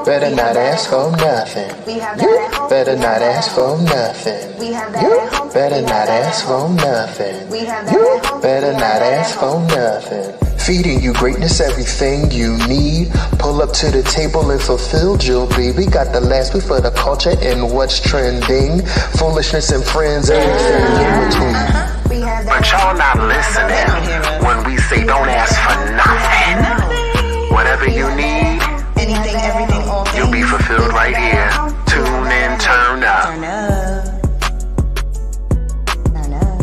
Better not ask for nothing. You better not ask for nothing. You better not ask for nothing. You better not ask for nothing. Feeding you greatness, everything you need. Pull up to the table and fulfill jewelry. We got the last week for the culture and what's trending. Foolishness and friends, everything in between. But y'all not listening when we say don't ask for nothing. Whatever you need, anything, everything, all things, you'll be fulfilled right here. Tune in, turn up. Turn up. Turn up.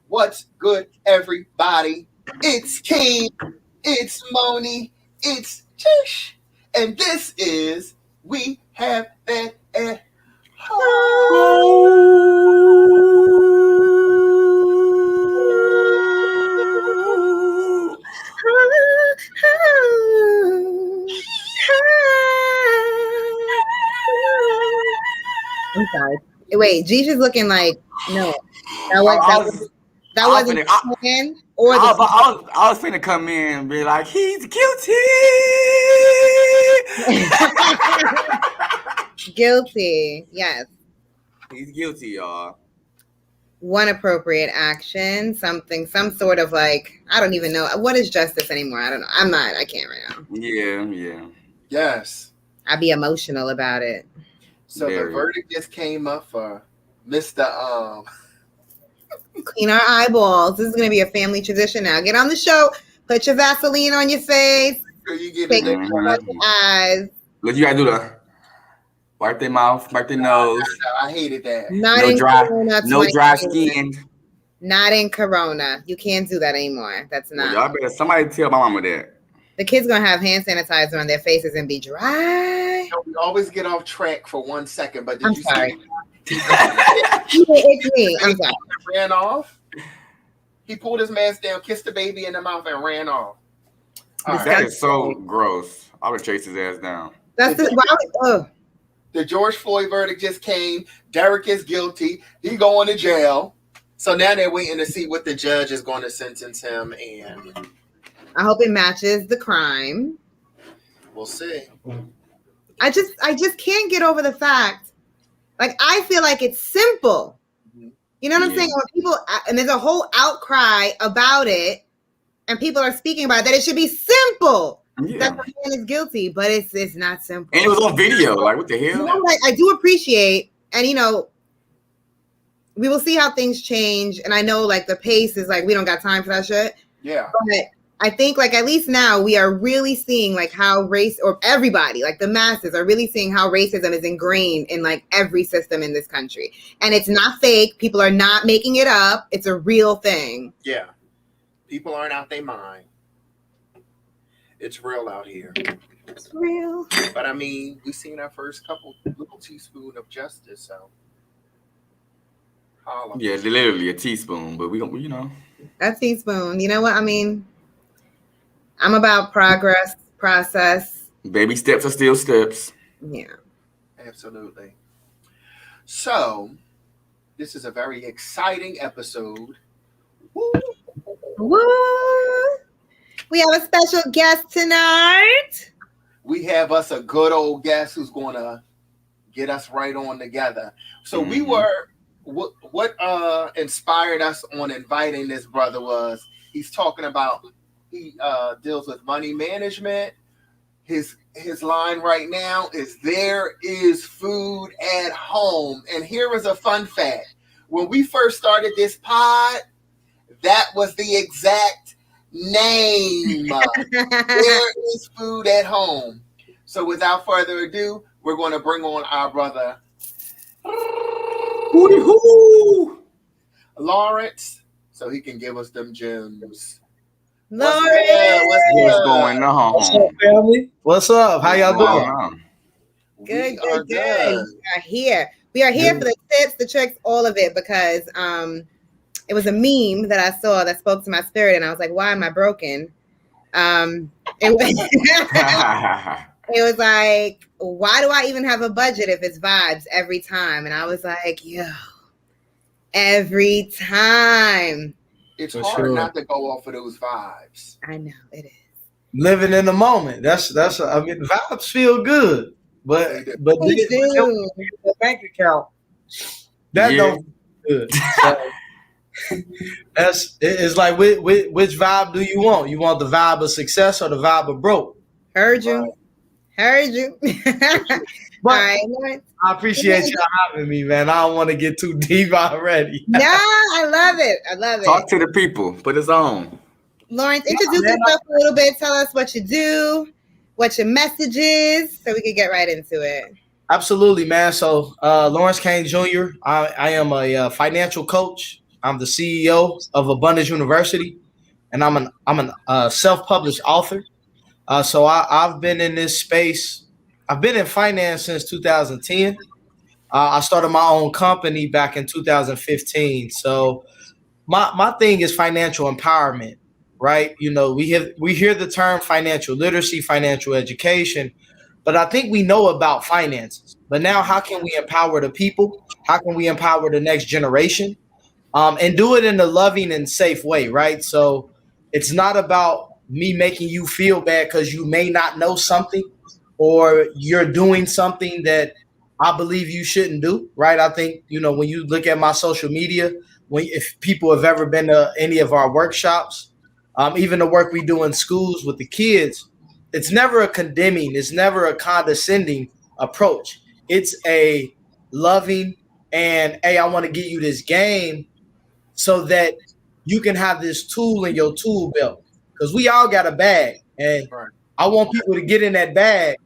What's good, everybody? It's Cain, it's Moni, it's Tish, and this is We Have That at Home. I'm sorry. Wait, Jeesh is looking like no. That wasn't plan or the I was finna come in and be like, he's guilty. guilty. Yes. He's guilty, y'all. One appropriate action, some sort of like, I don't even know. What is justice anymore? I don't know. I can't right now. Yeah. Yes. I'd be emotional about it. So the verdict just came up for Mr. Clean our eyeballs. This is going to be a family tradition now. Get on the show. Put your Vaseline on your face. You get Take your eyes. Look, you gotta do the wipe their mouth, wipe their nose. I hated that. No dry skin. Not in Corona. You can't do that anymore. That's not. Well, y'all better somebody tell my mama that. The kids gonna have hand sanitizer on their faces and be dry. We always get off track for 1 second, but I'm sorry. It's me. I'm sorry. Ran off. He pulled his mask down, kissed the baby in the mouth, and ran off. That is so gross. I would chase his ass down. That's the George Floyd verdict just came. Derek is guilty. He going to jail. So now they're waiting to see what the judge is going to sentence him, and I hope it matches the crime. We'll see. I just can't get over the fact, like, I feel like it's simple. You know what I'm saying? When people, and there's a whole outcry about it, and people are speaking about it, that it should be simple. That the man is guilty, but it's not simple. And it was on video. Like, what the hell? You know, like, I do appreciate, and we will see how things change. And I know, like, the pace is like, we don't got time for that shit. Yeah. But I think, like, at least now we are really seeing, like, how race, or everybody, like the masses are really seeing how racism is ingrained in, like, every system in this country. And it's not fake. People are not making it up. It's a real thing. Yeah. People aren't out their mind. It's real out here. It's real. But I mean, we've seen our first couple little teaspoon of justice, so. Yeah, literally a teaspoon, but we A teaspoon. You know what? I mean, I'm about progress, process. Baby steps are still steps. Yeah. Absolutely. So, this is a very exciting episode. Woo! Woo! We have a special guest tonight. We have us a good old guest who's going to get us right on together. So we were, what inspired us on inviting this brother was, he's talking about, he deals with money management. His line right now is, there is food at home. And here is a fun fact. When we first started this pod, that was the exact name. There is food at home. So without further ado, we're going to bring on our brother Lawrence, so he can give us them gems. Lawrence, what's going on? What's up, family? What's up? How y'all doing? Good. We are here. We are here for the tips, the tricks, all of it, because it was a meme that I saw that spoke to my spirit, and I was like, why am I broken? It was like, why do I even have a budget if it's vibes every time? And I was like, yo, every time. It's hard not to go off of those vibes. I know it is. Living in the moment. That's. I mean, vibes feel good, but the bank account that don't feel good. So it's like which vibe do you want? You want the vibe of success or the vibe of broke? Heard you. But right, I appreciate y'all having me, man. I don't want to get too deep already. No, I love it. Talk to the people. Put us on. Lawrence, introduce yourself a little bit. Tell us what you do, what your message is, so we can get right into it. Absolutely, man. So Lawrence Cain Jr. I am a financial coach. I'm the CEO of Abundance University, and I'm an self-published author. So I've been in this space. I've been in finance since 2010. I started my own company back in 2015. So my thing is financial empowerment, right? You know, we hear the term financial literacy, financial education, but I think we know about finances. But now, how can we empower the people? How can we empower the next generation? And do it in a loving and safe way, right? So it's not about me making you feel bad because you may not know something or you're doing something that I believe you shouldn't do, right? I think, you know, when you look at my social media, if people have ever been to any of our workshops, even the work we do in schools with the kids, it's never a condemning, it's never a condescending approach. It's a loving and, hey, I want to get you this game so that you can have this tool in your tool belt. Because we all got a bag, and I want people to get in that bag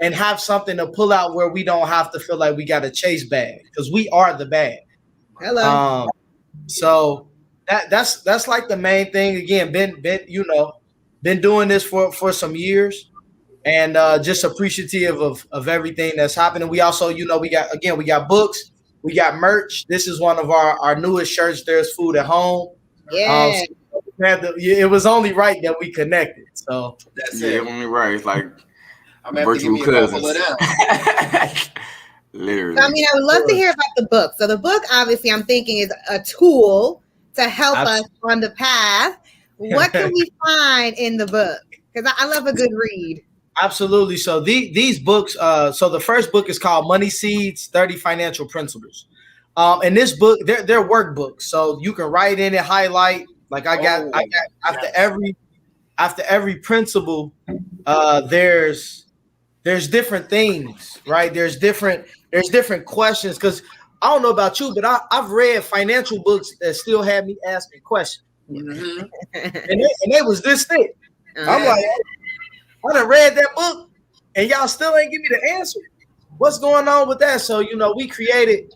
and have something to pull out where we don't have to feel like we got to chase bag, because we are the bag. Hello. So that's like the main thing. Again, been doing this for some years, and just appreciative of everything that's happening. We also, we got books, we got merch. This is one of our newest shirts. There's food at home. Yeah. It was only right that we connected. So that's it. Only right. It's like I'm gonna have to give me a couple of them. Literally. So, I mean, I would love to hear about the book. So the book, obviously, I'm thinking is a tool to help us on the path. What can we find in the book? Because I love a good read. Absolutely. So these books, so the first book is called Money Seeds, 30 Financial Principles. And this book, they're workbooks. So you can write in it, highlight. Like I got after every principle, there's different things, right? There's different questions. Because I don't know about you, but I've read financial books that still had me asking questions. Mm-hmm. and they was this thick. I'm like, I done read that book and y'all still ain't give me the answer. What's going on with that? So, we created,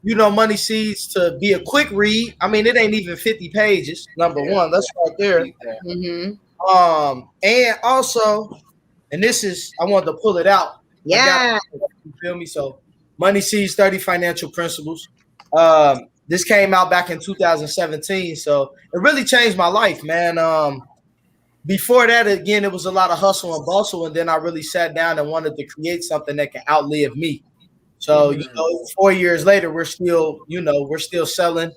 Money Seeds to be a quick read. I mean, it ain't even 50 pages. Number one, that's right there. Mm-hmm. And also, and this is, I wanted to pull it out. Yeah. You feel me? So Money Seeds, 30 Financial Principles. This came out back in 2017. So it really changed my life, man. Before that, again, it was a lot of hustle and bustle. And then I really sat down and wanted to create something that can outlive me. So, 4 years later, we're still selling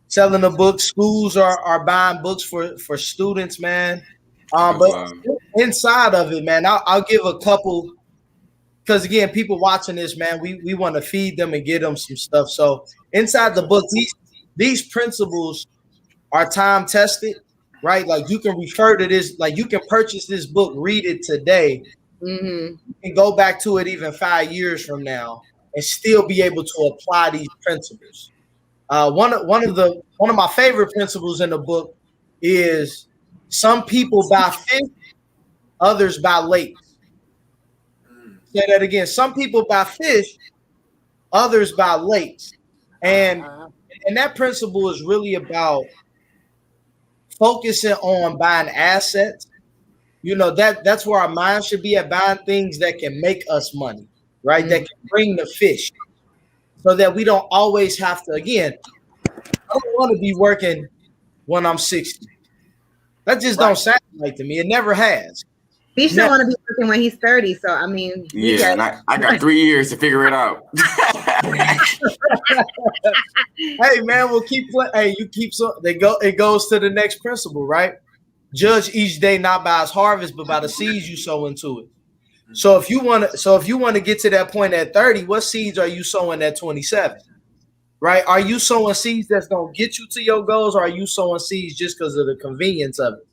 the books. Schools are buying books for students, man. But inside of it, man, I'll give a couple, because again, people watching this, man, we want to feed them and get them some stuff. So inside the book, these principles are time tested, right? Like you can refer to this, like you can purchase this book, read it today, Mm-hmm. and go back to it even 5 years from now and still be able to apply these principles. One of my favorite principles in the book is some people buy fish, others buy lakes. Say that again. Some people buy fish, others buy lakes. And that principle is really about focusing on buying assets. That's where our mind should be at, buying things that can make us money, right? Mm-hmm. That can bring the fish, so that we don't always have to, again, I don't want to be working when I'm 60. That just don't sound right to me. It never has. He should want to be working when he's 30. So I mean, yeah, and I got 3 years to figure it out. Hey man, we'll keep playing. Hey, you keep so they go. It goes to the next principle, right? Judge each day not by its harvest, but by the seeds you sow into it. So if you want to get to that point at 30, what seeds are you sowing at 27? Right? Are you sowing seeds that's gonna get you to your goals, or are you sowing seeds just because of the convenience of it?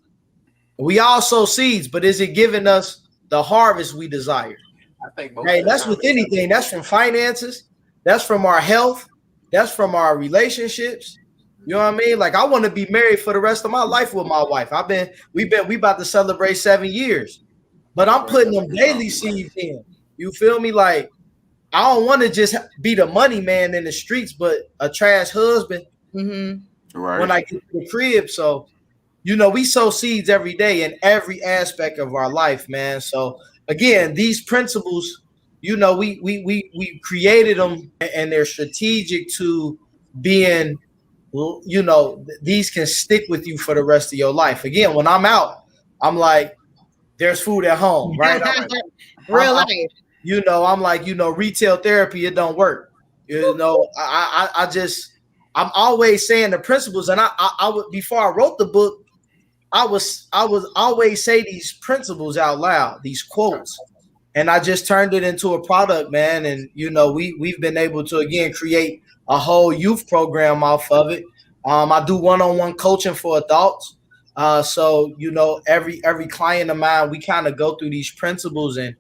We all sow seeds, but is it giving us the harvest we desire? I think that's with anything. That's from finances. That's from our health. That's from our relationships. You know what I mean? Like I want to be married for the rest of my life with my wife. We about to celebrate 7 years, but I'm putting them daily seeds in. You feel me? Like I don't want to just be the money man in the streets, but a trash husband right when I get to the crib. So, we sow seeds every day in every aspect of our life, man. So again, these principles, we created them, and they're strategic to being, these can stick with you for the rest of your life. Again, when I'm out, I'm like, there's food at home, right? Real life. I'm like, retail therapy, it don't work. I'm always saying the principles, and I would, before I wrote the book, I was always say these principles out loud, these quotes, and I just turned it into a product, man. And we've been able to again create a whole youth program off of it. I do one-on-one coaching for adults. So every client of mine, we kind of go through these principles, and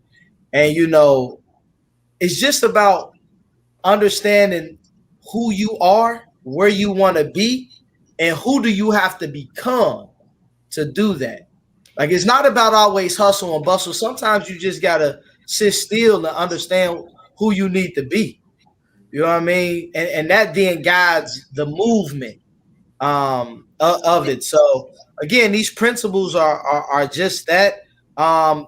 it's just about understanding who you are, where you want to be, and who do you have to become to do that. Like it's not about always hustle and bustle. Sometimes you just gotta sit still and understand who you need to be. You know what I mean? And that then guides the movement of it. So again, these principles are just that.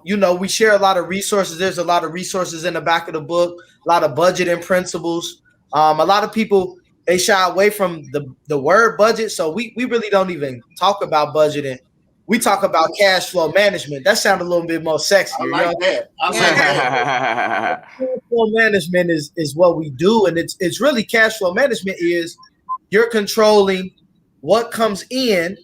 We share a lot of resources. There's a lot of resources in the back of the book, a lot of budgeting principles. A lot of people, they shy away from the word budget. So we really don't even talk about budgeting. We talk about cash flow management. That sounds a little bit more sexy. I like that. Cash flow management is what we do. And it's really cash flow management is you're controlling what comes in.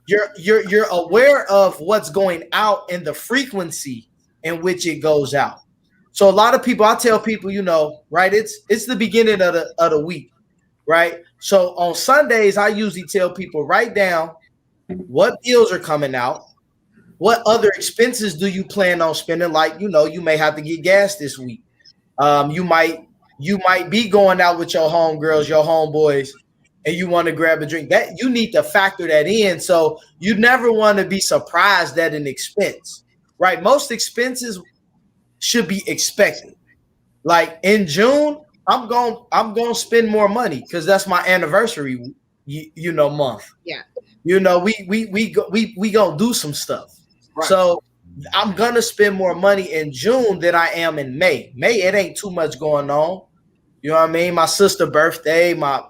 You're aware of what's going out and the frequency in which it goes out. So a lot of people, I tell people, right, it's the beginning of the week, right? So on Sundays, I usually tell people, write down what bills are coming out, what other expenses do you plan on spending? Like, you may have to get gas this week. You might be going out with your homegirls, your homeboys, and you want to grab a drink. That you need to factor that in. So you never want to be surprised at an expense, right? Most expenses should be expected. Like in June, I'm going to spend more money because that's my anniversary, month. Yeah. We gonna do some stuff. Right. So I'm gonna spend more money in June than I am in May. May, it ain't too much going on. You know what I mean? My sister's birthday, my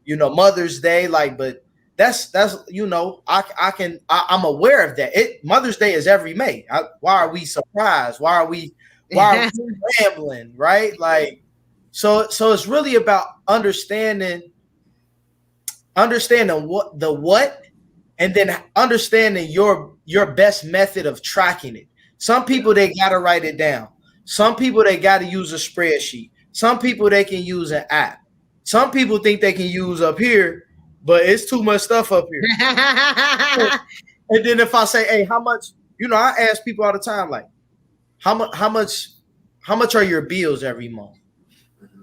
Mother's Day, but that's I'm aware of that. Mother's Day is every May. Why are we surprised? Why are we rambling? Right? Like, so it's really about understanding what, and then understanding your best method of tracking it. Some people, they got to write it down. Some people, they got to use a spreadsheet. Some people, they can use an app. Some people think they can use up here, but it's too much stuff up here. And then if I say, hey, how much, I ask people all the time, like, how much are your bills every month?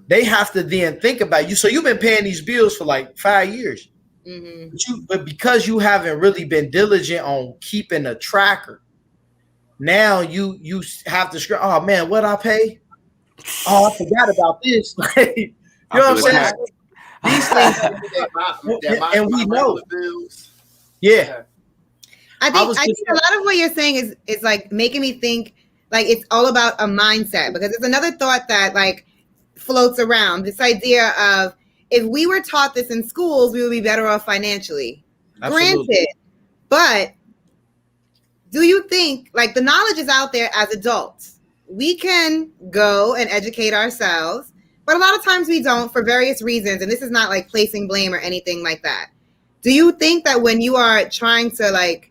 They have to then think about you. So you've been paying these bills for like 5 years. Mm-hmm. But because you haven't really been diligent on keeping a tracker, now you have to scream, oh man, what I pay? Oh, I forgot about this. You know what I'm saying? These things, and we know. Yeah. I think a lot of what you're saying is like making me think like it's all about a mindset, because it's another thought that like floats around, this idea of if we were taught this in schools, we would be better off financially. Absolutely. Granted, but do you think, like, the knowledge is out there as adults? We can go and educate ourselves, but a lot of times we don't for various reasons. And this is not like placing blame or anything like that. Do you think that when you are trying to, like,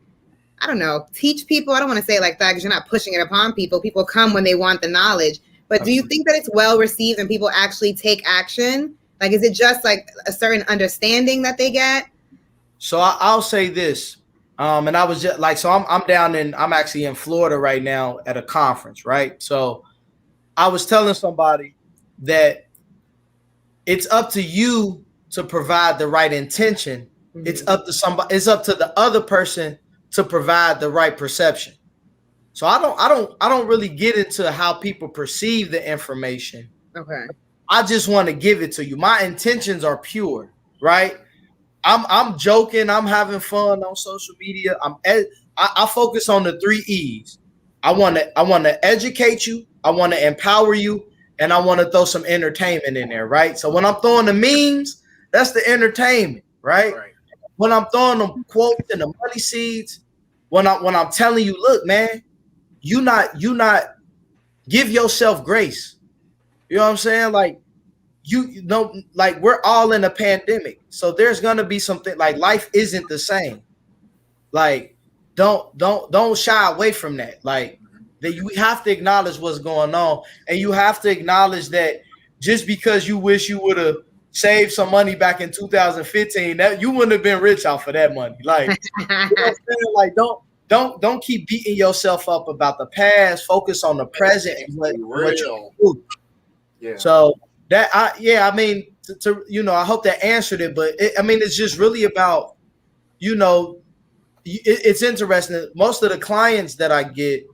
I don't know, teach people, I don't want to say it like that because you're not pushing it upon people. People come when they want the knowledge. But do you think that it's well received and people actually take action? Like, is it just like a certain understanding that they get? So I'll say this. And I was just like, so I'm actually in Florida right now at a conference, right? So I was telling somebody that it's up to you to provide the right intention. It's up to somebody, it's up to the other person to provide the right perception. So I don't really get into how people perceive the information. Okay. I just want to give it to you. My intentions are pure, right? I'm joking. I'm having fun on social media. I focus on the 3 E's. I want to educate you. I want to empower you, and I want to throw some entertainment in there, right? So when I'm throwing the memes, that's the entertainment, right? When I'm throwing them quotes and the money seeds, when I'm telling you, look, man, you not give yourself grace. You know what I'm saying? Like, you know, like, we're all in a pandemic, so there's gonna be something, like, life isn't the same. Like, don't shy away from that. Like, that you have to acknowledge what's going on, and you have to acknowledge that just because you wish you would have saved some money back in 2015, that you wouldn't have been rich off of that money. Like, you know what I'm saying? Like, don't keep beating yourself up about the past. Focus on the present and what you do. Yeah. So that I mean, to you know, I hope that answered it. But it's just really about, you know, it's interesting. Most of the clients that I get,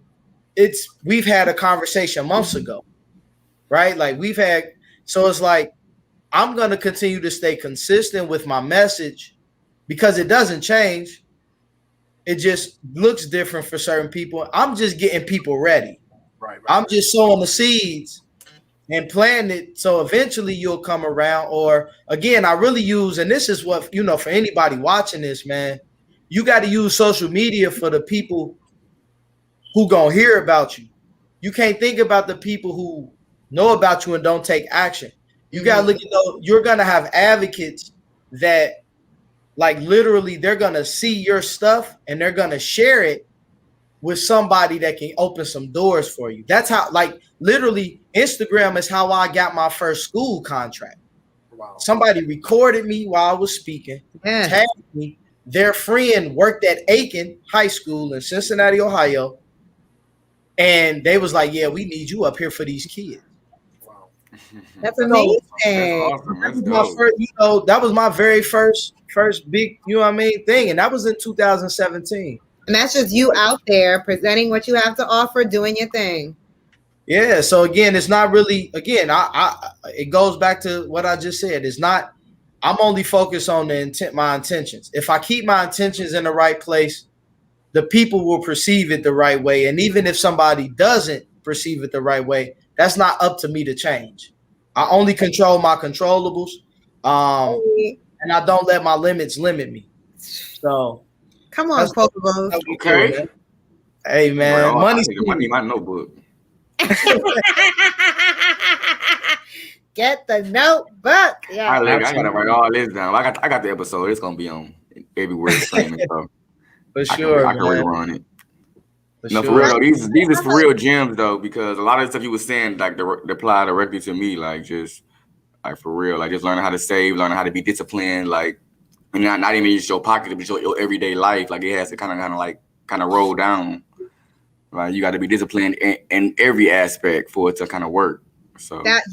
we've had a conversation months ago, right? Like, so it's like, I'm gonna continue to stay consistent with my message because it doesn't change. It just looks different for certain people. I'm just getting people ready. Right. I'm just sowing the seeds and plan it, so eventually you'll come around. Or again, I really use, and this is what, you know, for anybody watching this, man, you got to use social media for the people who gonna hear about you. You can't think about the people who know about you and don't take action. You got to look at those. You're gonna have advocates that, like, literally they're gonna see your stuff and they're gonna share it with somebody that can open some doors for you. That's how, like, literally, Instagram is how I got my first school contract. Wow. Somebody recorded me while I was speaking, tagged me. Their friend worked at Aiken High School in Cincinnati, Ohio, and they was like, "Yeah, we need you up here for these kids." Wow, that's amazing. That's awesome. That was my very first big, you know what I mean, thing, and that was in 2017. And that's just you out there presenting what you have to offer, doing your thing. Yeah. So again, it's not really, again, it goes back to what I just said. It's not, I'm only focused on my intentions. If I keep my intentions in the right place, the people will perceive it the right way. And even if somebody doesn't perceive it the right way, that's not up to me to change. I only control my controllables. And I don't let my limits limit me. So come on, Pokeballs. Okay. Cool, man. Hey, man. Money in my notebook. Get the notebook. Yeah. I gotta write all this down. I got the episode. It's gonna be on everywhere. For sure. I can rerun it. For real though, these is for real gems though, because a lot of the stuff you were saying, like, they apply directly to me, like, just like, for real, like, just learning how to save, learning how to be disciplined, like, and not even just your pocket, but your everyday life. Like, it has to kind of roll down. Like, you got to be disciplined in every aspect for it to kind of work. So that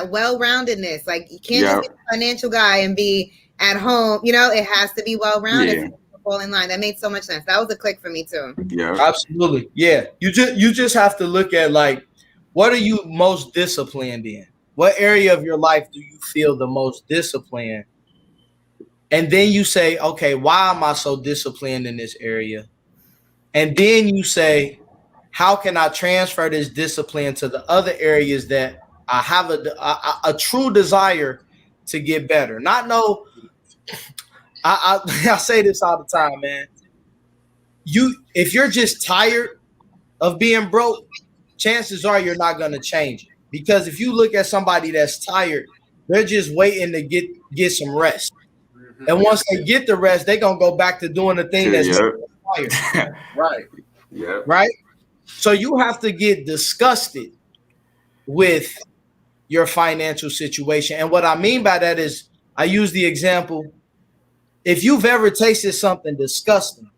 well-roundedness. Like, you can't just be a financial guy and be at home. You know, it has to be well-rounded. Yeah. Fall in line. That made so much sense. That was a click for me too. Yeah, absolutely. Yeah, you just have to look at, like, what are you most disciplined in? What area of your life do you feel the most disciplined? And then you say, okay, why am I so disciplined in this area? And then you say, how can I transfer this discipline to the other areas that I have a true desire to get better? I say this all the time, man. if you're just tired of being broke, chances are you're not going to change it. Because if you look at somebody that's tired, they're just waiting to get some rest. Mm-hmm. And once they get the rest, they're going to go back to doing the thing that's tired. Right. Yeah. Right? So you have to get disgusted with your financial situation. And what I mean by that is, I use the example, if you've ever tasted something disgusting,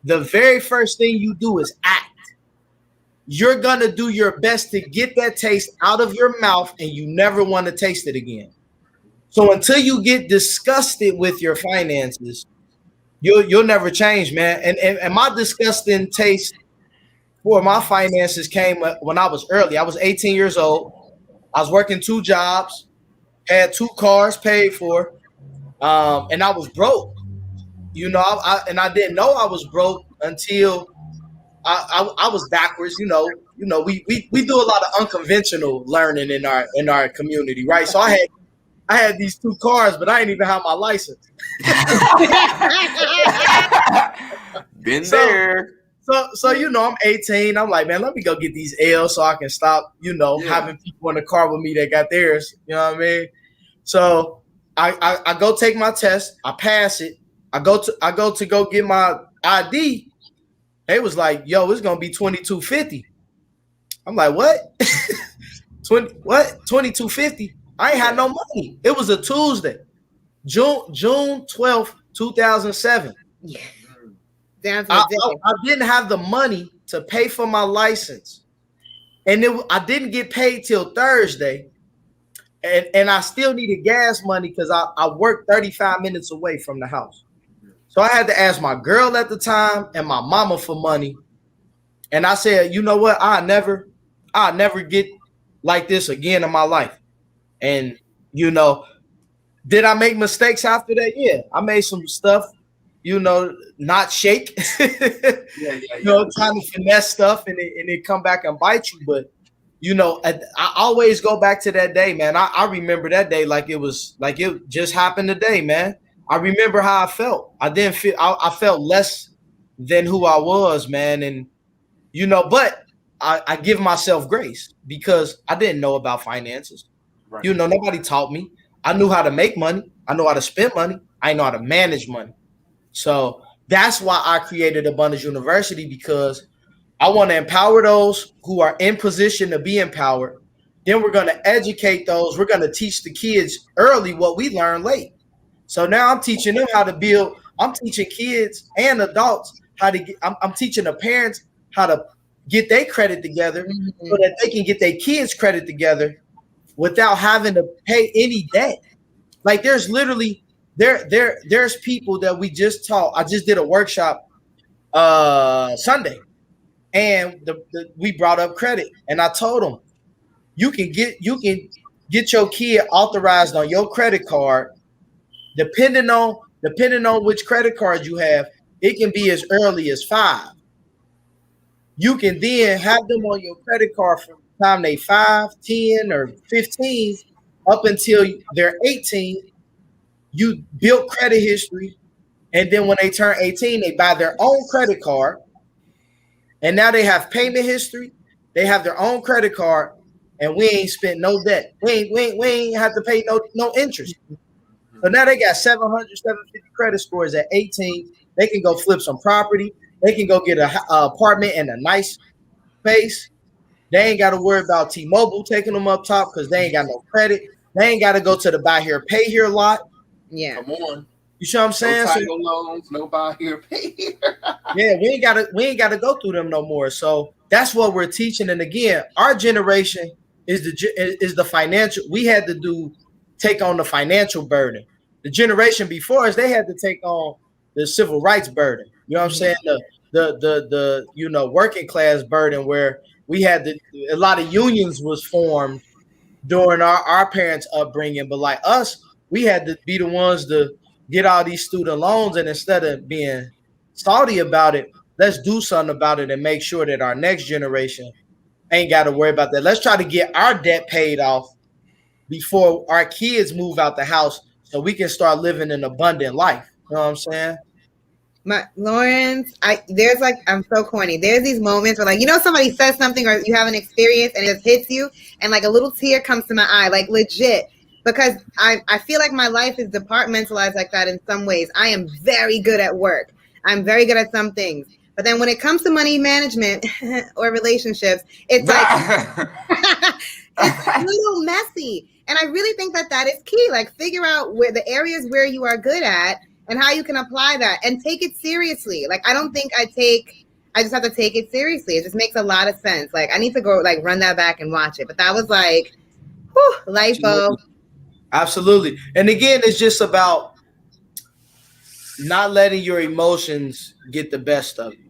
the very first thing you do is act. You're going to do your best to get that taste out of your mouth, and you never want to taste it again. So until you get disgusted with your finances, you'll never change, man. And my disgusting taste for my finances came when I was early. I was 18 years old. I was working 2 jobs, had 2 cars paid for, and I was broke. You know, I didn't know I was broke until I was backwards. You know, we do a lot of unconventional learning in our community, right? So I had these 2 cars, but I didn't even have my license. Been there. So you know, I'm 18. I'm like, man, let me go get these L's so I can stop, having people in the car with me that got theirs. You know what I mean? So I go take my test. I pass it. I go to go get my ID. They was like, yo, it's gonna be $22.50. I'm like, what? 22.50? I ain't had no money. It was a Tuesday, June 12th, 2007. Yeah. I didn't have the money to pay for my license, and I didn't get paid till Thursday, and I still needed gas money because I worked 35 minutes away from the house. So I had to ask my girl at the time and my mama for money, and I said, you know what? I'll never get like this again in my life. And did I make mistakes after that? Yeah, I made some stuff. Not shake, trying to finesse stuff and it come back and bite you. But, I always go back to that day, man. I remember that day like it just happened today, man. I remember how I felt. I felt less than who I was, man. And, but I give myself grace because I didn't know about finances. Right. Nobody taught me. I knew how to make money. I know how to spend money. I know how to manage money. So that's why I created Abundance University, because I want to empower those who are in position to be empowered. Then we're going to educate those. We're going to teach the kids early what we learned late. So now I'm teaching them how to build. I'm teaching kids and adults how to get. I'm teaching the parents how to get their credit together so that they can get their kids' credit together without having to pay any debt. Like there's literally. There's people that we just taught. I just did a workshop Sunday, and we brought up credit, and I told them you can get your kid authorized on your credit card, depending on which credit card you have. It can be as early as 5. You can then have them on your credit card from the time they 5, 10, or 15 up until they're 18. You build credit history, and then when they turn 18, they buy their own credit card, and now they have payment history. They have their own credit card, and we ain't spent no debt. We ain't have to pay no interest. So now they got 700, 750 credit scores at 18. They can go flip some property. They can go get an apartment in a nice place. They ain't got to worry about T-Mobile taking them up top because they ain't got no credit. They ain't got to go to the buy here, pay here lot. Yeah. Come on. You see what I'm saying? No title loans, no buy here, pay here. Yeah, we ain't gotta go through them no more. So that's what we're teaching. And again, our generation is the financial. We had to take on the financial burden. The generation before us, they had to take on the civil rights burden. You know what I'm saying? The working class burden, where we had a lot of unions was formed during our parents' upbringing. But like us, we had to be the ones to get all these student loans, and instead of being salty about it, let's do something about it and make sure that our next generation ain't got to worry about that. Let's try to get our debt paid off before our kids move out the house so we can start living an abundant life. You know what I'm saying? Lawrence, there's like, I'm so corny. There's these moments where, like, somebody says something or you have an experience and it just hits you, and like a little tear comes to my eye, like legit, because I feel like my life is departmentalized like that in some ways. I am very good at work. I'm very good at some things, but then when it comes to money management or relationships, it's like it's a little messy. And I really think that is key. Like, figure out where the areas where you are good at and how you can apply that and take it seriously. Like, I don't think I just have to take it seriously. It just makes a lot of sense. Like, I need to go like run that back and watch it. But that was like, whew, lipo. Absolutely. And again, it's just about not letting your emotions get the best of you.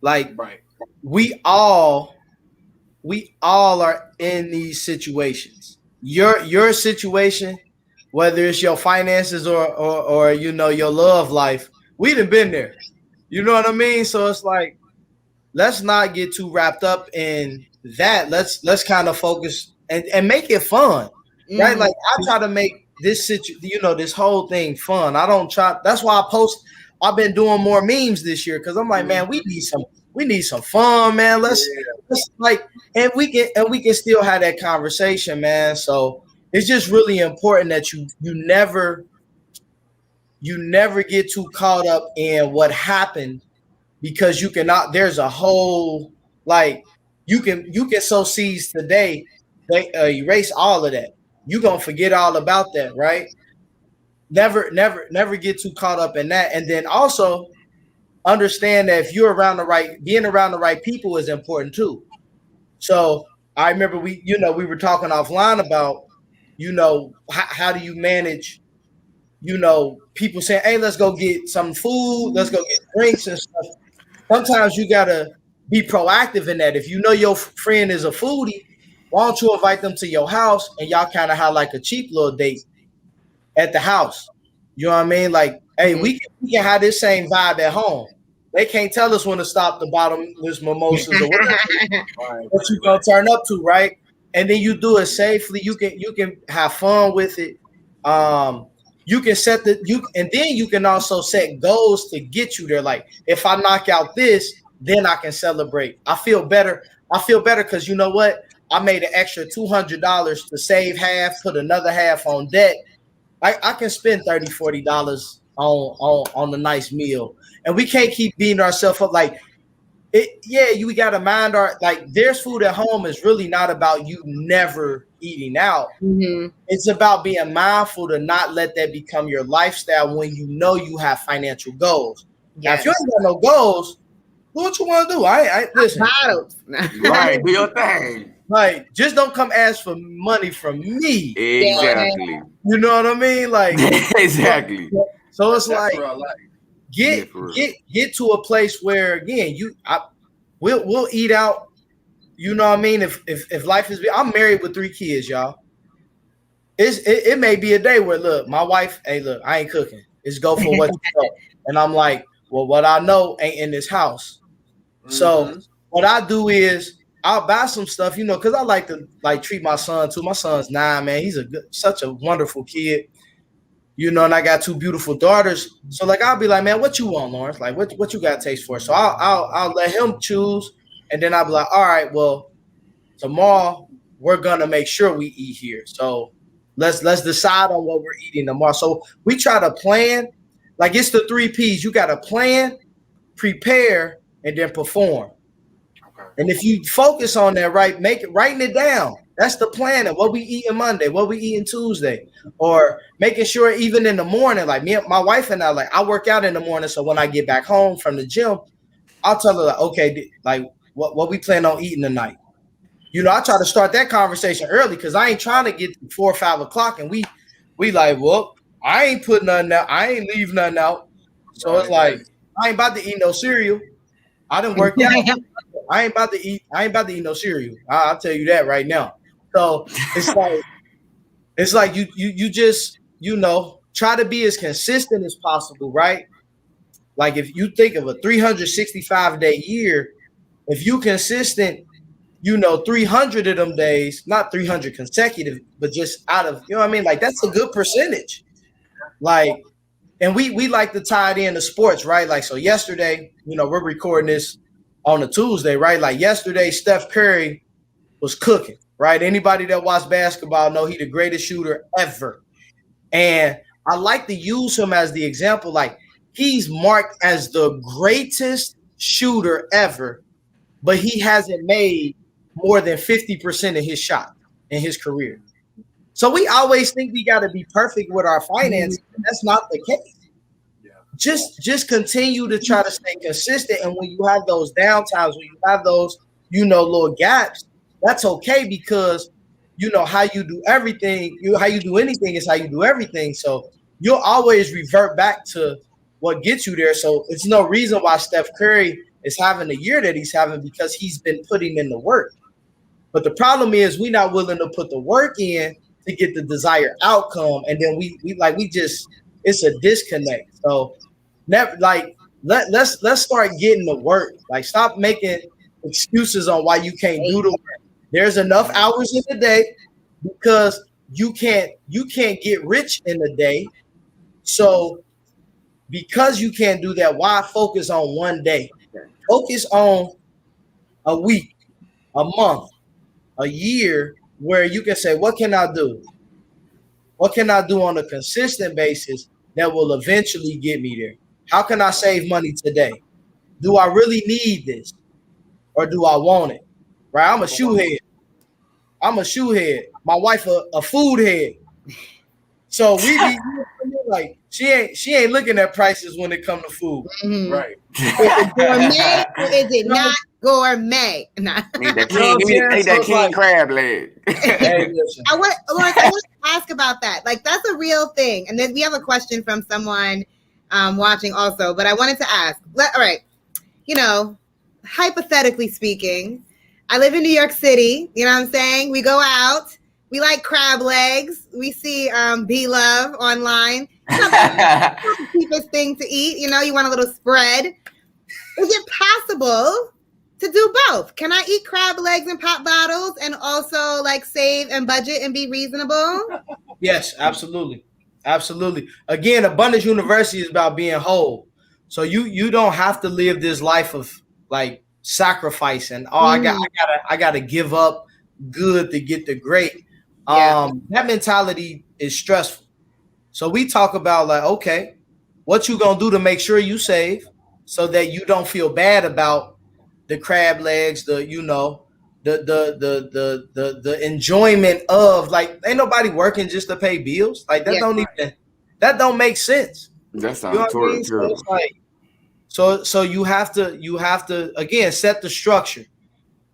Like, Right. we all are in these situations. Your situation, whether it's your finances or your love life, we done been there. You know what I mean? So it's like, let's not get too wrapped up in that. Let's kind of focus and make it fun. Right? Like, I try to make this this whole thing fun. I don't try. That's why I've been doing more memes this year, because I'm like, man, we need some fun, man. Let's like, and we can still have that conversation, man. So it's just really important that you never get too caught up in what happened, because you cannot. There's a whole, like, you can sow seeds today, they erase all of that. You're gonna forget all about that, right? Never get too caught up in that. And then also understand that if you're being around the right people is important too. So I remember we were talking offline about, how do you manage, people saying, hey, let's go get some food, let's go get drinks and stuff. Sometimes you gotta be proactive in that. If you know your friend is a foodie, why don't you invite them to your house and y'all kind of have like a cheap little date at the house? You know what I mean? Like, hey, we can have this same vibe at home. They can't tell us when to stop the bottomless mimosas or whatever what you gonna turn up to, right? And then you do it safely. You can have fun with it. You can and then you can also set goals to get you there. Like, if I knock out this, then I can celebrate. I feel better because you know what? I made an extra $200 to save half, put another half on debt. I can spend $30, $40 on a nice meal, and we can't keep beating ourselves up. Like, we got to mind there's food at home is really not about you never eating out. Mm-hmm. It's about being mindful to not let that become your lifestyle when you have financial goals. Yes. Now, if you ain't got no goals, do what you want to do. I listen. Right, do your thing. Like, just don't come ask for money from me. Exactly. You know what I mean? Like, exactly. So it's like, get to a place where, again, we'll eat out. You know what I mean? If life is, I'm married with 3 kids, y'all. It may be a day where, look, my wife, hey, look, I ain't cooking. It's go for what you know. And I'm like, well, what I know ain't in this house. Mm-hmm. So what I do is, I'll buy some stuff, because I like to treat my son too. My son's 9, man. He's such a wonderful kid, and I got 2 beautiful daughters. So like, I'll be like, man, what you want, Lawrence? Like, what you got taste for? So I'll let him choose, and then I'll be like, all right, well, tomorrow we're gonna make sure we eat here. So let's decide on what we're eating tomorrow. So we try to plan. Like, it's the 3 P's. You got to plan, prepare, and then perform. And if you focus on that, right, writing it down. That's the plan of what we eating Monday, what we eating Tuesday, or making sure even in the morning, like my wife and I, like, I work out in the morning. So when I get back home from the gym, I'll tell her, like, okay, like what we plan on eating tonight. I try to start that conversation early, because I ain't trying to get to 4 or 5 o'clock and we like, well, I ain't put nothing out. I ain't leave nothing out. So it's like, I ain't about to eat no cereal. I done worked out. I ain't about to eat no cereal. I'll tell you that right now. So it's like you just, try to be as consistent as possible, right? Like, if you think of a 365-day year, if you consistent, 300 of them days, not 300 consecutive, but just out of, what I mean? Like, that's a good percentage. Like, and we like to tie it into sports, right? Like, so yesterday, we're recording this on a Tuesday, right? Like yesterday, Steph Curry was cooking, right? Anybody that watched basketball know he the greatest shooter ever. And I like to use him as the example. Like, he's marked as the greatest shooter ever, but he hasn't made more than 50% of his shot in his career. So we always think we got to be perfect with our finances. That's not the case. Yeah. Just continue to try to stay consistent. And when you have those downtimes, when you have those, little gaps, that's okay, because how you do everything, how you do anything is how you do everything. So you'll always revert back to what gets you there. So it's no reason why Steph Curry is having the year that he's having, because he's been putting in the work. But the problem is we're not willing to put the work in to get the desired outcome, and then it's a disconnect. So never let's start getting the work. Like, stop making excuses on why you can't do the work. There's enough hours in the day, because you can't get rich in the day. So because you can't do that, why focus on one day? Focus on a week, a month, a year, where you can say, what can I do? What can I do on a consistent basis that will eventually get me there? How can I save money today? Do I really need this, or do I want it? Right? I'm a shoe head. My wife a food head. So we be like, she ain't looking at prices when it comes to food. Mm-hmm. Right. Is it gourmet or is it not gourmet? Nah. Need that king crab leg. I want to ask about that. Like, that's a real thing. And then we have a question from someone watching also, but I wanted to ask. All right. Hypothetically speaking, I live in New York City. You know what I'm saying? We go out. We like crab legs. We see B-Love online. It's not the cheapest thing to eat. You want a little spread. Is it possible to do both? Can I eat crab legs and pop bottles and also like save and budget and be reasonable? Yes, absolutely. Absolutely. Again, Abundance University is about being whole. So you don't have to live this life of like sacrificing. I gotta give up good to get the great. That mentality is stressful. So we talk about like, okay, what you gonna do to make sure you save so that you don't feel bad about the crab legs, the enjoyment of, like, ain't nobody working just to pay bills. Like, that don't make sense. That sounds totally true. So you have to again set the structure.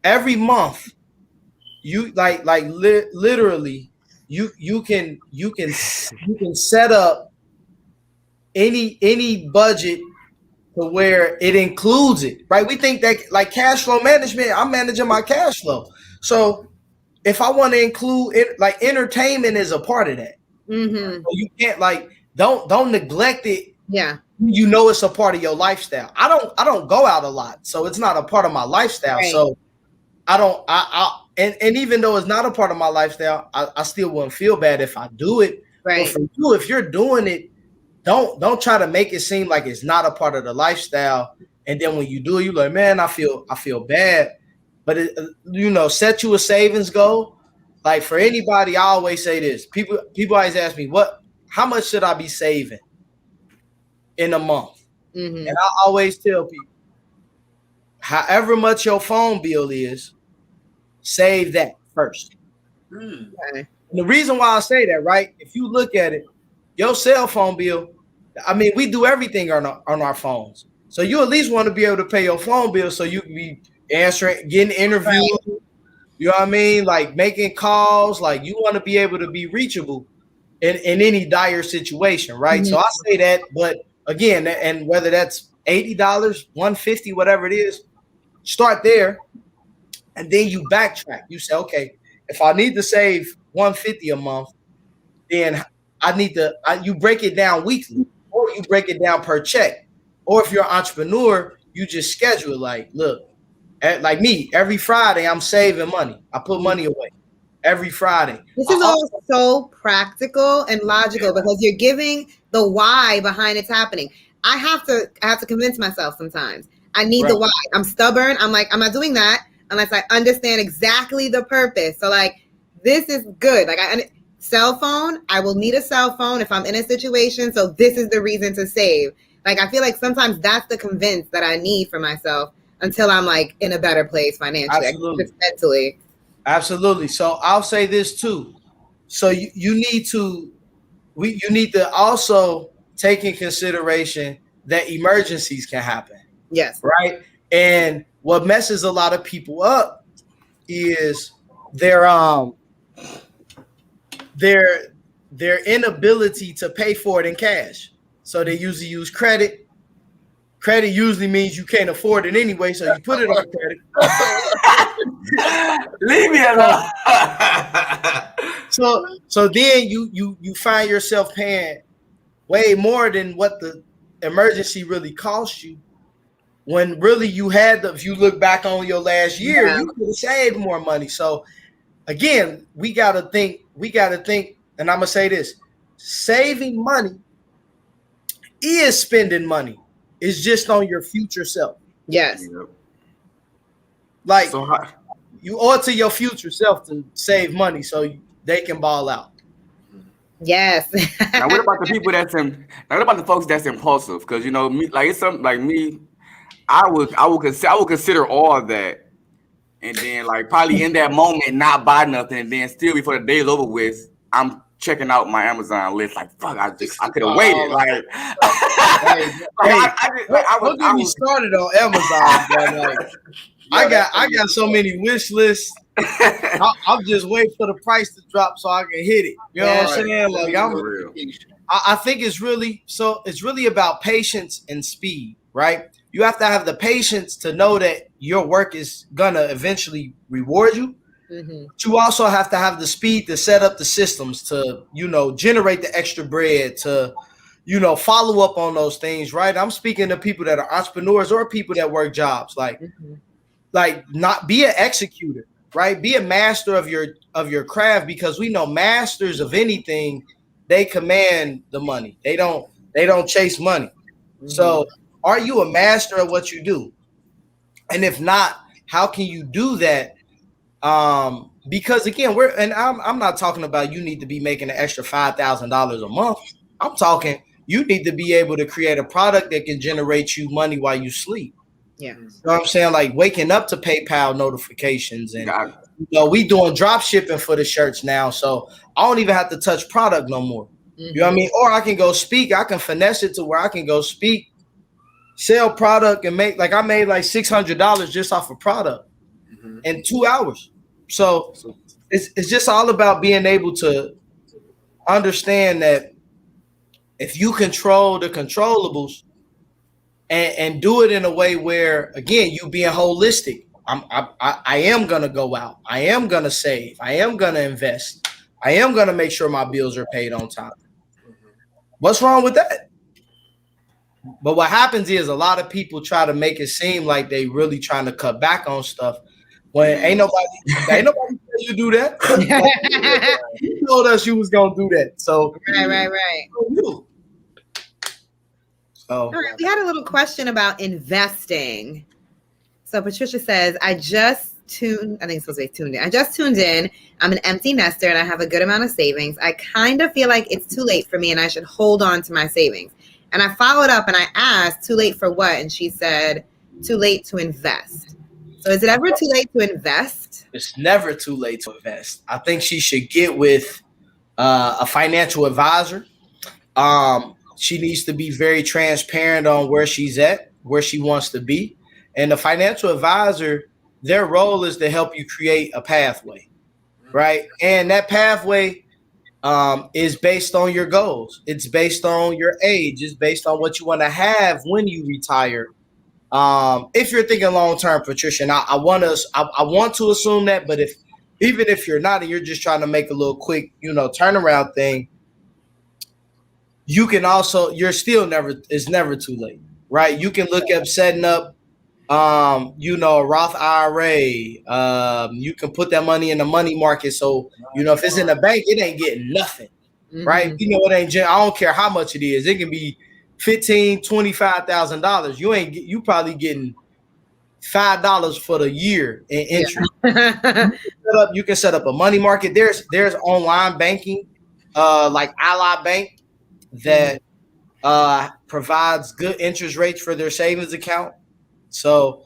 Every month, you literally you can set up any budget to where it includes it, right? We think that like cash flow management, I'm managing my cash flow. So if I want to include it, like entertainment is a part of that. Mm-hmm. So you can't don't neglect it. Yeah. It's a part of your lifestyle. I don't go out a lot, so it's not a part of my lifestyle. Right. So and even though it's not a part of my lifestyle, I still wouldn't feel bad if I do it. Right. But for you, if you're doing it, don't try to make it seem like it's not a part of the lifestyle. And then when you do it, you're like, man, I feel bad. But set you a savings goal. Like, for anybody, I always say this. People always ask me, how much should I be saving in a month? Mm-hmm. And I always tell people, however much your phone bill is, save that first. Okay. And the reason why I say that, right? If you look at it, your cell phone bill, I mean, we do everything on our phones. So you at least want to be able to pay your phone bill so you can be answering, getting interviewed. Right. You know what I mean? Like making calls, like you want to be able to be reachable in any dire situation, right? Mm-hmm. So I say that, but again, and whether that's $80, $150, whatever it is, start there. And then you backtrack. You say, okay, if I need to save $150 a month, then you break it down weekly, or you break it down per check. Or if you're an entrepreneur, you just schedule it. Like, look, like me, every Friday I'm saving money. I put money away. every Friday. This is all so practical and logical because you're giving the why behind it's happening. I have to convince myself sometimes. I need the why. I'm stubborn. I'm like, I'm not doing that unless I understand exactly the purpose. So like, this is good. Like cell phone, I will need a cell phone if I'm in a situation. So this is the reason to save. Like, I feel like sometimes that's the convince that I need for myself until I'm like in a better place financially, Absolutely. mentally. Absolutely. So I'll say this too. So you need to also take in consideration that emergencies can happen. Yes. Right. And what messes a lot of people up is their inability to pay for it in cash. So they usually use credit. Credit usually means you can't afford it anyway, so you put it on credit. Leave me alone. So then you find yourself paying way more than what the emergency really cost you. When really if you look back on your last year, you could have saved more money. So again, we gotta think, and I'm gonna say this: saving money is spending money. It's just on your future self. Yes. Like you owe it to your future self to save money so they can ball out. Yes. Now, what about the people what about the folks that's impulsive? Because me, like it's something like me. I would consider all of that, and then like probably in that moment not buy nothing, and then still before the day's over with, I'm checking out my Amazon list. Like fuck, I could have waited. Like, don't get me started on Amazon, bro. Like, I got so many wish lists. I'm just waiting for the price to drop so I can hit it. You know what I'm saying? Like I think it's really about patience and speed, right? You have to have the patience to know that your work is gonna eventually reward you. Mm-hmm. But you also have to have the speed to set up the systems to, generate the extra bread, to, follow up on those things, right? I'm speaking to people that are entrepreneurs or people that work jobs, like not be an executor, right? Be a master of your craft, because we know masters of anything, they command the money. They don't chase money. Mm-hmm. So are you a master of what you do? And if not, how can you do that? Because again, I'm not talking about you need to be making an extra $5,000 a month. I'm talking you need to be able to create a product that can generate you money while you sleep. Yeah. You know what I'm saying? Like waking up to PayPal notifications, and we doing drop shipping for the shirts now. So I don't even have to touch product no more. Mm-hmm. You know what I mean? Or I can go speak. I can finesse it to where I can go speak, sell product, and I made like $600 just off a product in 2 hours. So it's just all about being able to understand that if you control the controllables and do it in a way where, again, you being holistic, I am gonna go out, I am gonna save, I am gonna invest, I am gonna make sure my bills are paid on time. What's wrong with that? But what happens is a lot of people try to make it seem like they really trying to cut back on stuff when ain't nobody tell you do that. You told us you was gonna do that. So right. So all right, we had a little question about investing. So Patricia says, I just tuned in. I'm an empty nester and I have a good amount of savings. I kind of feel like it's too late for me and I should hold on to my savings. And I followed up and I asked, too late for what? And she said, too late to invest. So is it ever too late to invest? It's never too late to invest. I think she should get with a financial advisor. She needs to be very transparent on where she's at, where she wants to be. And the financial advisor, their role is to help you create a pathway, right? And that pathway is based on your goals. It's based on your age. It's based on what you want to have when you retire. If you're thinking long-term, Patricia, and I want to assume that, but even if you're not and you're just trying to make a little quick, turnaround thing, you can also, it's never too late, right? You can look up setting up a Roth IRA. You can put that money in the money market. So, if it's in the bank, it ain't getting nothing, right? It ain't. I don't care how much it is. It can be $15,000, $25,000. You probably getting $5 for the year in interest. You can set up a money market. There's online banking, like Ally Bank, that provides good interest rates for their savings account. So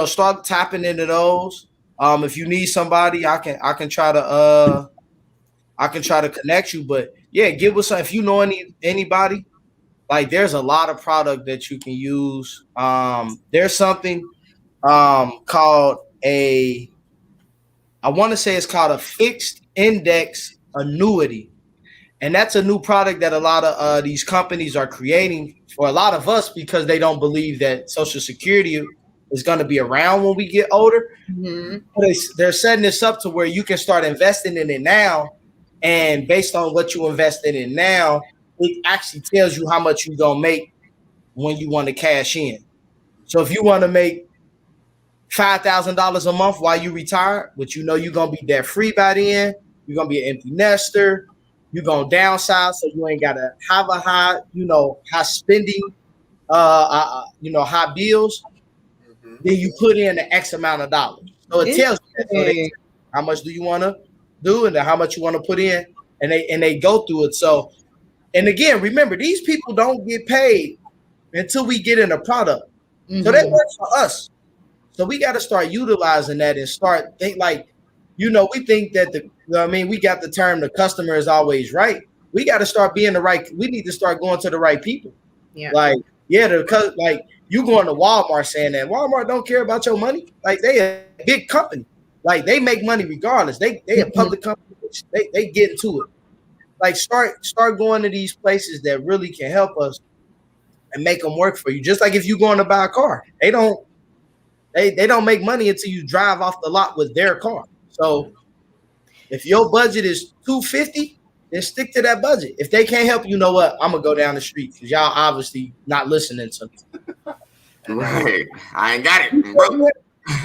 start tapping into those. If you need somebody, I can try to connect you. But yeah, get with some. If you know anybody, like there's a lot of product that you can use. There's something called I want to say it's called a fixed index annuity. And that's a new product that a lot of these companies are creating for a lot of us because they don't believe that Social Security is going to be around when we get older. They're setting this up to where you can start investing in it now. And based on what you invested in now, it actually tells you how much you're going to make when you want to cash in. So if you want to make $5,000 a month while you retire, but you're going to be debt free by then, you're going to be an empty nester. You're going to downsize, so you ain't got to have a high spending, high bills. Then you put in the X amount of dollars. So it tells you how much do you want to do and how much you want to put in, and they go through it. So, and again, remember, these people don't get paid until we get in a product. So that works for us. So we got to start utilizing that and start think like, we think that we got the term the customer is always right. We got to start being the right. We need to start going to the right people. Yeah. Like, you going to Walmart saying that Walmart don't care about your money. Like they a big company. Like they make money regardless. They a public company. They get into it. Like start going to these places that really can help us and make them work for you. Just like if you going to buy a car, they don't make money until you drive off the lot with their car. So if your budget is $250, then stick to that budget. If they can't help you, know what? I'm gonna go down the street because y'all obviously not listening to me. Right. I ain't got it.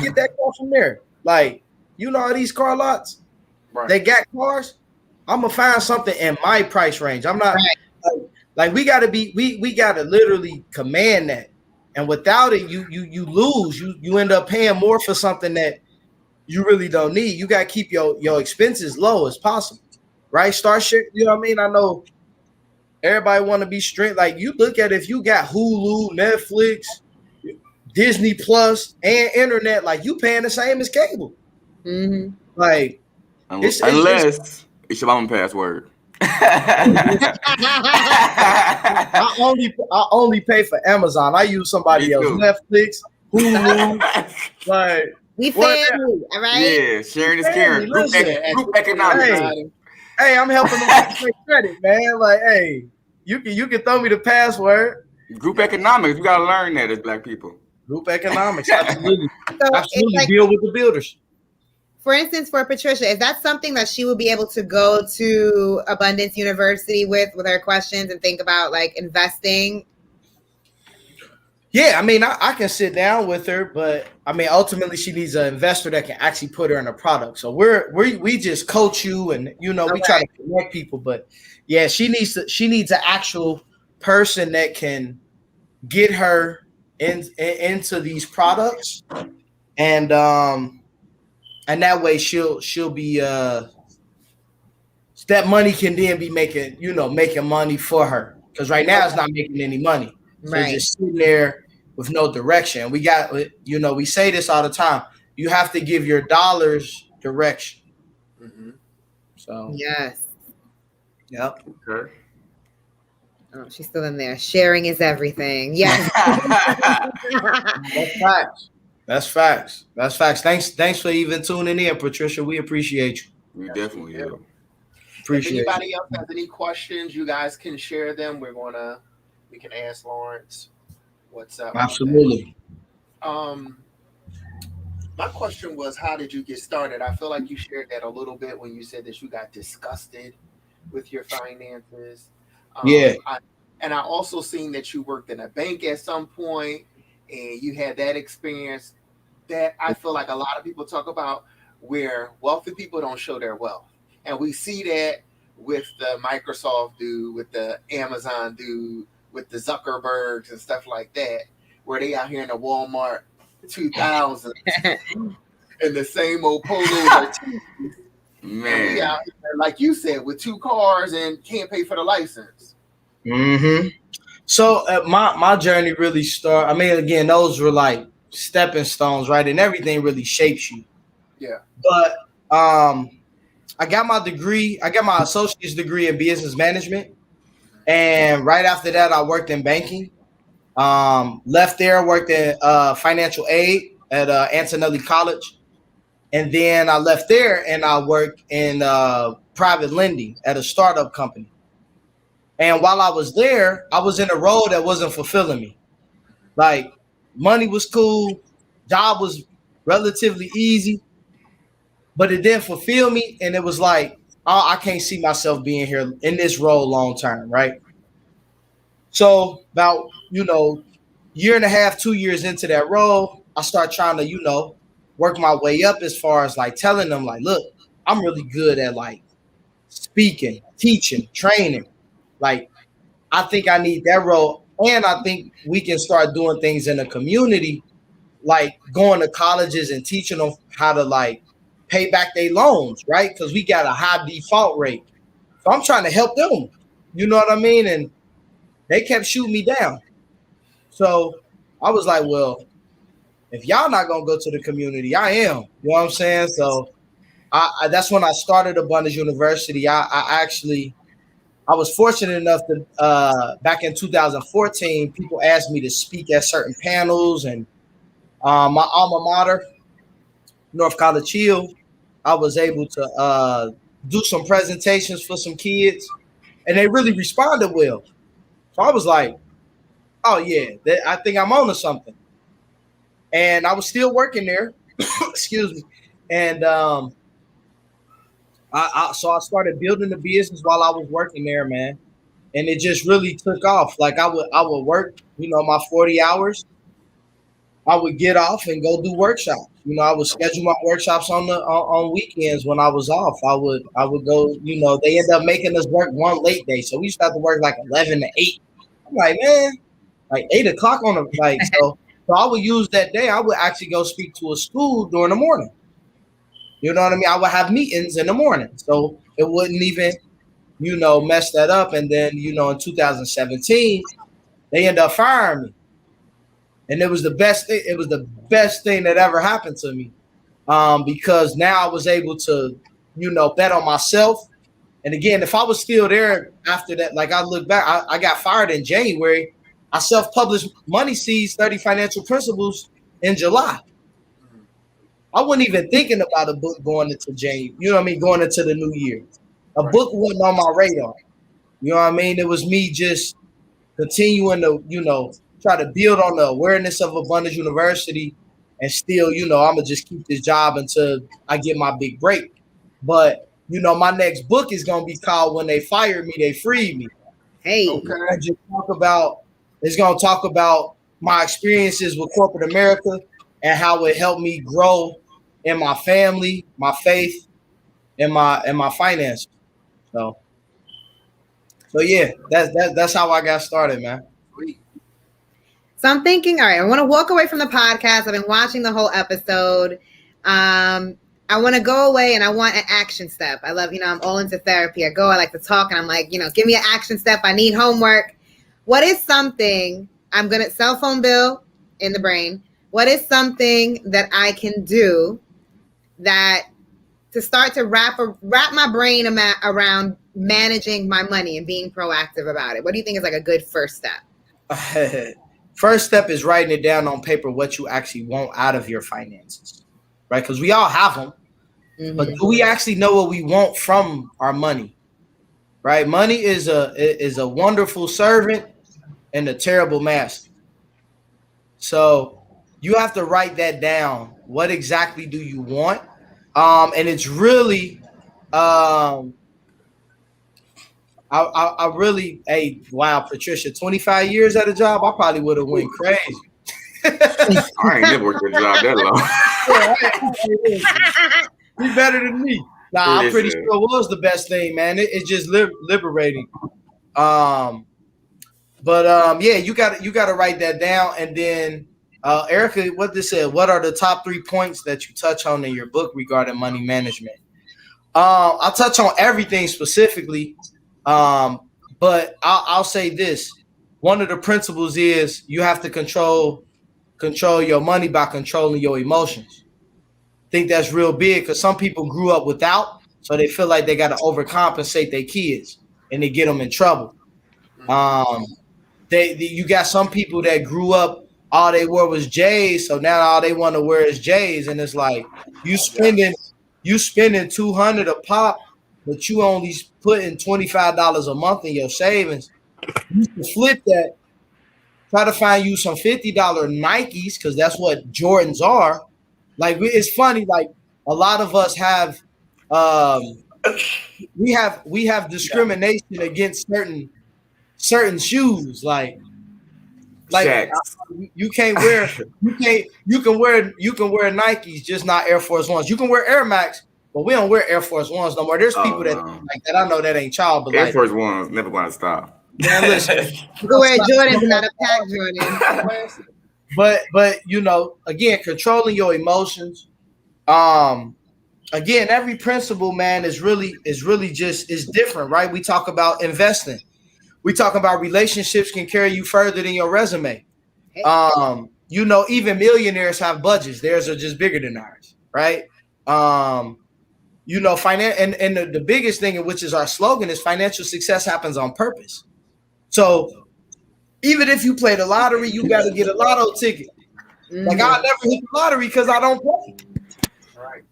Get that car from there. Like, all these car lots, they got cars. I'm gonna find something in my price range. I'm not like we gotta literally command that. And without it, you lose. You end up paying more for something that you really don't need. You got to keep your expenses low as possible, right? Start shit. You know what I mean? I know everybody want to be strict. Like you look at if you got Hulu, Netflix, Disney Plus, and internet, like you paying the same as cable. Like unless it's your mama password. I only pay for Amazon. I use somebody else. Netflix, Hulu, like. We family, all right? Yeah, sharing is caring. Group economics. Hey, I'm helping them with credit, man. Like, hey, you can throw me the password. Group economics. We gotta learn that as Black people. Group economics, absolutely. Absolutely deal with the builders. For instance, for Patricia, is that something that she would be able to go to Abundance University with her questions and think about like investing? Yeah, I mean, I can sit down with her, but I mean, ultimately, she needs an investor that can actually put her in a product. So we just coach you, and we try to connect people. But yeah, she needs an actual person that can get her into these products, and that way she'll be that money can then be making money for her because right now it's not making any money. So just sitting there with no direction. We got, we say this all the time. You have to give your dollars direction. So yes. Yep. Okay. Oh, she's still in there. Sharing is everything. Yes. That's facts. Thanks for even tuning in, Patricia. We appreciate you. We definitely do. Appreciate if anybody else has any questions, you guys can share them. We can ask Lawrence what's up. Absolutely. My question was, how did you get started? I feel like you shared that a little bit when you said that you got disgusted with your finances. Yeah. I also seen that you worked in a bank at some point, and you had that experience that I feel like a lot of people talk about, where wealthy people don't show their wealth. And we see that with the Microsoft dude, with the Amazon dude, with the Zuckerbergs and stuff like that, where they out here in the Walmart 2000 in the same old polos or tees. And we out here, like you said, with 2 cars and can't pay for the license. Mm-hmm. So my journey really started. I mean, again, those were like stepping stones, right? And everything really shapes you. Yeah. But I got my degree. I got my associate's degree in business management, and right after that, I worked in banking. Left there, worked in financial aid at Antonelli College. And then I left there and I worked in private lending at a startup company. And while I was there, I was in a role that wasn't fulfilling me. Like, money was cool, job was relatively easy, but it didn't fulfill me. And it was like, oh, I can't see myself being here in this role long term, right? So about, year and a half, 2 years into that role, I start trying to, work my way up as far as like telling them like, look, I'm really good at like speaking, teaching, training. Like, I think I need that role. And I think we can start doing things in the community, like going to colleges and teaching them how to like pay back their loans, right? Because we got a high default rate. So I'm trying to help them. You know what I mean? And they kept shooting me down. So I was like, well, if y'all not going to go to the community, I am. You know what I'm saying? So I that's when I started Abundance University. I was fortunate enough to, back in 2014, people asked me to speak at certain panels, and my alma mater, North College Hill, I was able to do some presentations for some kids, and they really responded well. So I was like, oh yeah, I think I'm on to something. And I was still working there, excuse me. And so I started building the business while I was working there, man. And it just really took off. Like I would work, my 40 hours. I would get off and go do workshops. I would schedule my workshops on weekends when I was off. I would go, they end up making us work one late day. So we used to have to work like 11 to 8. I'm like, man, like 8 o'clock on the like so I would use that day. I would actually go speak to a school during the morning. You know what I mean? I would have meetings in the morning. So it wouldn't even, mess that up. And then, in 2017, they ended up firing me. And it was the best thing. It was the best thing that ever happened to me. Because now I was able to, bet on myself. And again, if I was still there after that, like I look back, I got fired in January. I self-published Money Seeds 30 Financial Principles in July. I wasn't even thinking about a book going into January, going into the new year. A book wasn't on my radar. You know what I mean? It was me just continuing to, try to build on the awareness of Abundance University, and still, I'm going to just keep this job until I get my big break. But, my next book is going to be called When They Fired Me, They Freed Me. Hey. Okay. It's going to talk about my experiences with corporate America and how it helped me grow in my family, my faith, and my finances. So yeah, that's how I got started, man. So I'm thinking, all right, I want to walk away from the podcast. I've been watching the whole episode. I want to go away and I want an action step. I love, I'm all into therapy. I like to talk, and I'm like, give me an action step. I need homework. What is something I'm going to cell phone bill in the brain? What is something that I can do that to start to wrap my brain around managing my money and being proactive about it? What do you think is like a good first step? First step is writing it down on paper, what you actually want out of your finances, right? Because we all have them, but do we actually know what we want from our money, right? Money is a wonderful servant and a terrible master. So you have to write that down. What exactly do you want? And it's really, I really, wow, Patricia, 25 years at a job, I probably would have went crazy. I ain't never worked a job that long. He's better than me. Nah, I'm pretty sure it was the best thing, man. It's just liberating. Yeah, you got to write that down. And then, Erica, what this said? What are the top 3 points that you touch on in your book regarding money management? I'll touch on everything specifically, but I'll say this: one of the principles is you have to control your money by controlling your emotions. I think that's real big because some people grew up without, so they feel like they got to overcompensate their kids, and they get them in trouble. You got some people that grew up, all they wore was J's, so now all they want to wear is J's, and it's like you spending $200 a pop, but you only putting $25 a month in your savings. You can flip that. Try to find you some $50 Nikes because that's what Jordans are. Like, it's funny. Like, a lot of us have, we have discrimination against certain shoes. Like you can't wear you can wear Nikes, just not Air Force Ones. You can wear Air Max, but we don't wear Air Force Ones no more. There's people that like that. I know that ain't child, but Air Force Ones never going to stop. Man, listen, you can wear Jordans, not a pack Jordan. But again, controlling your emotions. Again, every principle, man, is really just different, right? We talk about investing. We talk about relationships can carry you further than your resume. Even millionaires have budgets. Theirs are just bigger than ours, right? And the biggest thing, which is our slogan, is financial success happens on purpose. So even if you play the lottery, you got to get a lotto ticket. Like, I'll never hit the lottery because I don't play. Right.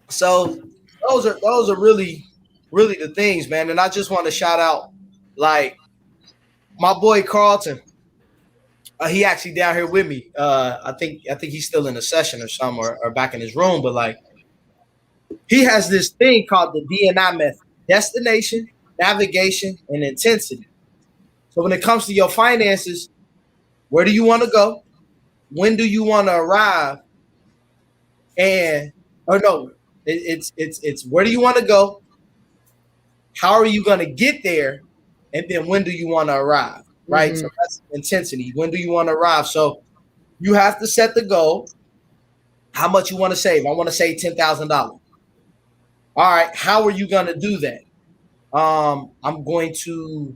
So those are really, really the things, man. And I just want to shout out, like, my boy Carlton. He actually down here with me. I think he's still in a session or something, or back in his room. But like, he has this thing called the DNI method: destination, navigation, and intensity. So when it comes to your finances, where do you want to go? When do you want to arrive? It's where do you want to go? How are you going to get there? And then when do you want to arrive? Right? Mm-hmm. So that's intensity. When do you want to arrive? So you have to set the goal. How much you want to save? I want to save $10,000. All right. How are you going to do that? I'm going to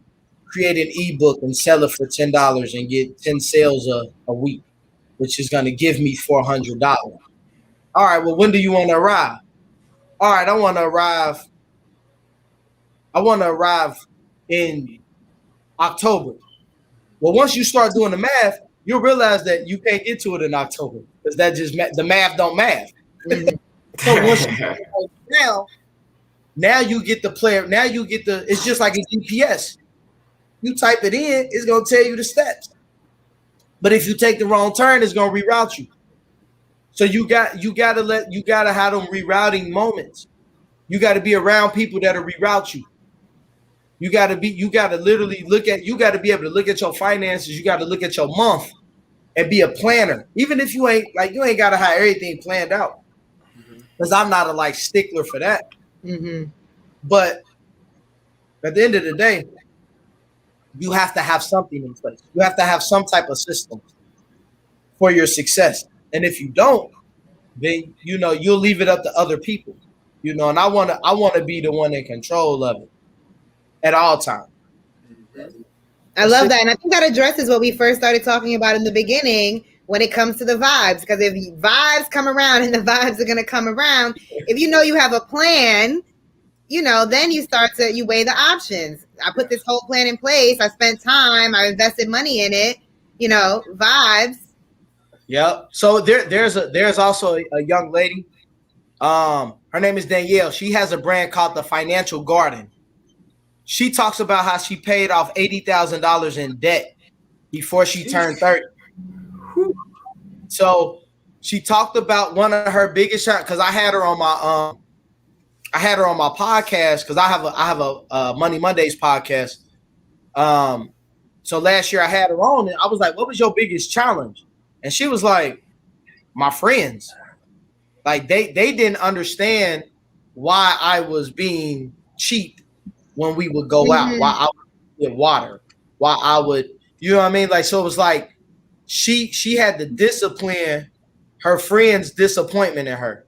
create an ebook and sell it for $10 and get 10 sales a week, which is going to give me $400. All right. Well, when do you want to arrive? All right. I want to arrive in October. Well, once you start doing the math, you'll realize that you can't get to it in October because that just the math don't math. Mm-hmm. So once you now you get the player. Now you get it's just like a GPS. You type it in, it's gonna tell you the steps. But if you take the wrong turn, it's gonna reroute you. So you gotta have them rerouting moments. You gotta be around people that'll reroute you. You gotta be able to look at your finances. You gotta look at your month and be a planner. Even if you ain't gotta have everything planned out. Because I'm not a stickler for that. Mm-hmm. But at the end of the day, you have to have something in place. You have to have some type of system for your success. And if you don't, then you'll leave it up to other people. And I wanna be the one in control of it at all times. I love that. And I think that addresses what we first started talking about in the beginning when it comes to the vibes. Because if vibes come around, and the vibes are going to come around, if you have a plan, then you weigh the options. I put this whole plan in place. I spent time. I invested money in it. Vibes. Yep. So there's also a young lady. Her name is Danielle. She has a brand called The Financial Garden. She talks about how she paid off $80,000 in debt before she turned 30. So she talked about one of her biggest shots, because I had her on my podcast, because I have a Money Mondays podcast. So last year I had her on, and I was like, "What was your biggest challenge?" And she was like, my friends. Like they didn't understand why I was being cheap when we would go out, why I would get water, why I would, you know what I mean? Like, so it was like she had to discipline her friend's disappointment in her.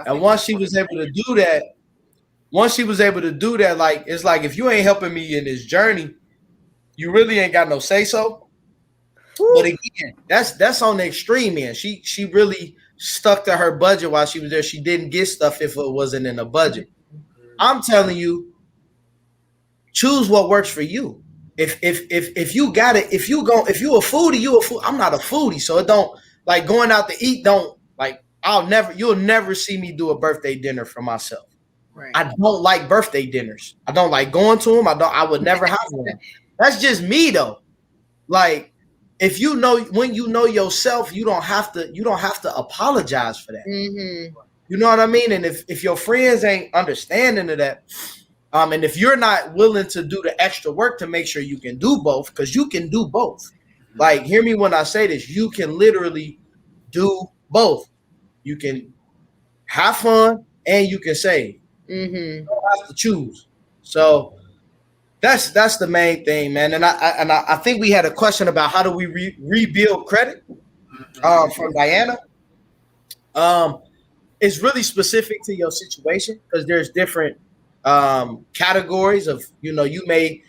And once she was able to do that, like, it's like, if you ain't helping me in this journey, you really ain't got no say so. But again, that's on the extreme end. She really stuck to her budget while she was there. She didn't get stuff if it wasn't in the budget. I'm telling you, choose what works for you. If you got it, if you a foodie, you a foodie. I'm not a foodie, so it don't, like, going out to eat don't, like, you'll never see me do a birthday dinner for myself. Right. I don't like birthday dinners. I don't like going to them. I would never have one. That's just me though. Like, if you know, when you know yourself, you don't have to apologize for that. Mm-hmm. You know what I mean? And if your friends ain't understanding of that, and if you're not willing to do the extra work to make sure you can do both, because you can do both. Like, hear me when I say this, you can literally do both. You can have fun and you can save. Mm-hmm. You don't have to choose. So that's the main thing, man. And I think we had a question about how do we rebuild credit from Diana. It's really specific to your situation because there's different categories of, you may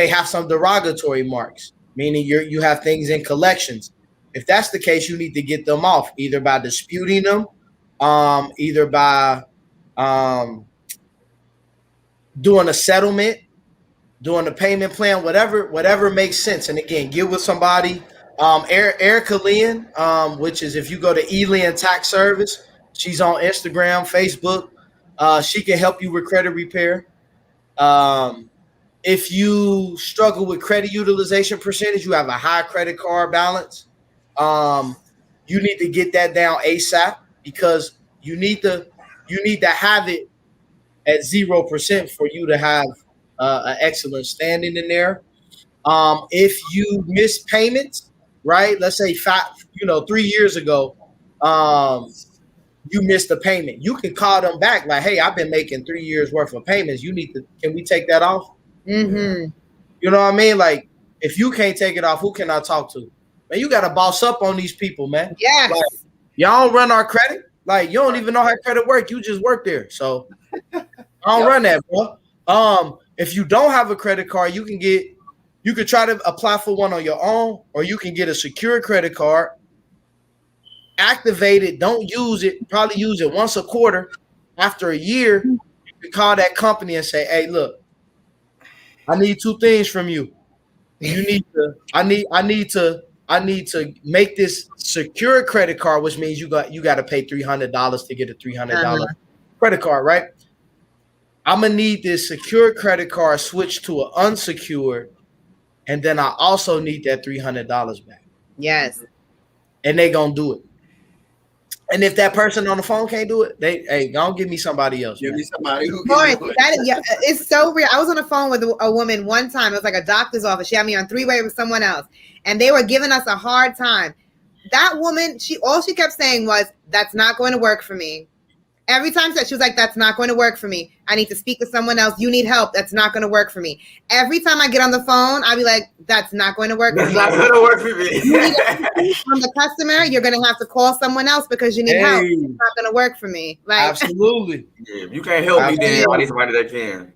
have some derogatory marks, meaning you have things in collections. If that's the case, you need to get them off either by disputing them, either by doing a settlement, doing a payment plan, whatever makes sense. And again, get with somebody. Erica Lynn, which is, if you go to eLynn Tax Service, she's on Instagram, Facebook. She can help you with credit repair. If you struggle with credit utilization percentage, you have a high credit card balance, you need to get that down ASAP, because you need to have it at 0% for you to have an excellent standing in there. If you miss payments, right? Let's say 3 years ago, you missed a payment. You can call them back like, hey, I've been making 3 years worth of payments. Can we take that off? Mm-hmm. You know what I mean? Like, if you can't take it off, who can I talk to? Man, you got to boss up on these people, man. Yes. Like, y'all don't run our credit. Like, you don't even know how credit work. You just work there. So I don't run that, bro. If you don't have a credit card, you could try to apply for one on your own, or you can get a secure credit card, activate it, don't use it, probably use it once a quarter. After a year, you can call that company and say, hey, look, I need two things from you. I need to make this secure credit card, which means you got to pay $300 to get a $300 credit card, right? I'm gonna need this secure credit card switched to an unsecured, and then I also need that $300 back. Yes. And they gonna do it. And if that person on the phone can't do it, don't give me somebody else. Give me somebody who Lawrence, can do it. it's so real. I was on the phone with a woman one time. It was like a doctor's office. She had me on three-way with someone else, and they were giving us a hard time. That woman, all she kept saying was, "That's not going to work for me." Every time she was like, "That's not going to work for me. I need to speak to someone else. You need help. That's not going to work for me." Every time I get on the phone, I'll be like, "That's not going to work for me. That's not gonna work for me." You need help from the customer. You're going to have to call someone else because you need help. It's not going to work for me. Like, absolutely. Yeah, if you can't help me, then I need somebody that can.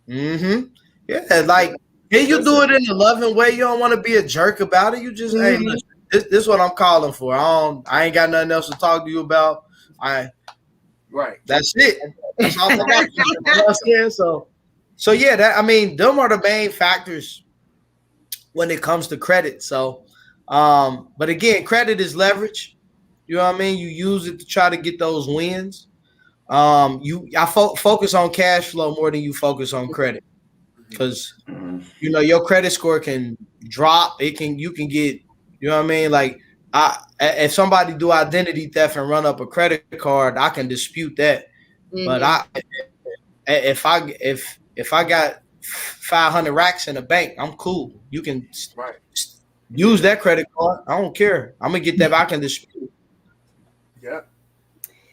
Mm-hmm. Yeah, like, can you do it in a loving way? You don't want to be a jerk about it. You just, hey, listen, this is what I'm calling for. I ain't got nothing else to talk to you about. Right. That's it. That's all I got. You know what I'm saying? So yeah, them are the main factors when it comes to credit. So, but again, credit is leverage. You know what I mean? You use it to try to get those wins. Focus on cash flow more than you focus on credit, because your credit score can drop. You can get, you know what I mean? Like, if somebody do identity theft and run up a credit card, I can dispute that. Mm-hmm. But if I got 500 racks in a bank, I'm cool. You can use that credit card. I don't care. I'm gonna get that back in dispute. Yeah.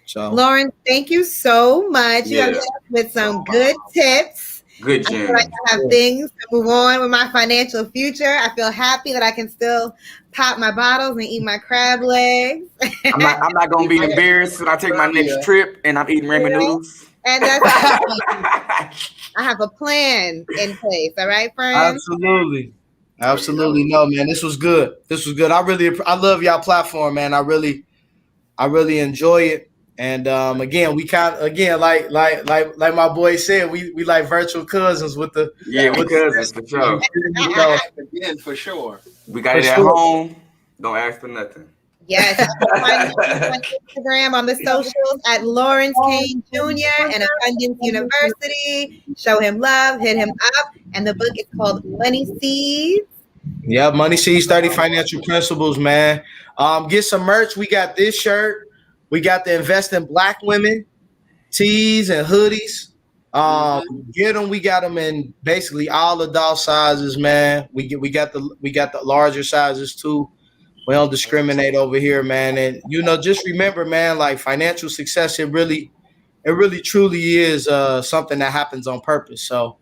So Lawrence, thank you so much. You have with some good tips. Good I gems. feel like I have things to move on with my financial future. I feel happy that I can still pop my bottles and eat my crab legs. I'm not gonna be embarrassed when I take my next trip and I'm eating ramen noodles. And that's I have a plan in place. All right, friends? Absolutely. No, man, this was good. I love y'all platform, man. I really enjoy it. And again, like my boy said, we like virtual cousins with the cousins for sure. Again, for sure. We got it at home. Don't ask for nothing. Yes, find me on Instagram, on the socials at Lawrence Cain Jr. and Abundance University. Show him love, hit him up, and the book is called Money Seeds. Yeah, Money Seeds 30 Financial Principles, man. Get some merch. We got this shirt. We got the Invest in Black Women tees and hoodies. Get them. We got them in basically all the doll sizes, man. We got the larger sizes too. We don't discriminate over here, man. And just remember, man, like financial success, it really truly is something that happens on purpose. So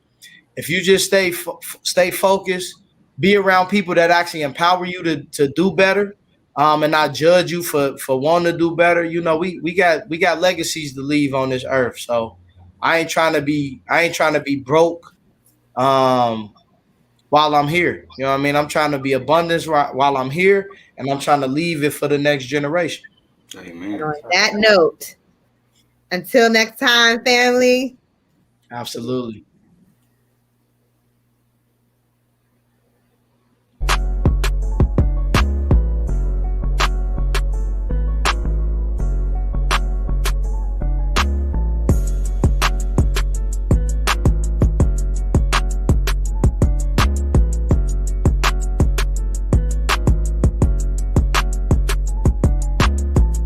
if you just stay focused, be around people that actually empower you to do better. And not judge you for wanting to do better. We got legacies to leave on this earth. So I ain't trying to be broke while I'm here. You know what I mean? I'm trying to be abundance while I'm here, and I'm trying to leave it for the next generation. Amen. And on that note, until next time, family. Absolutely.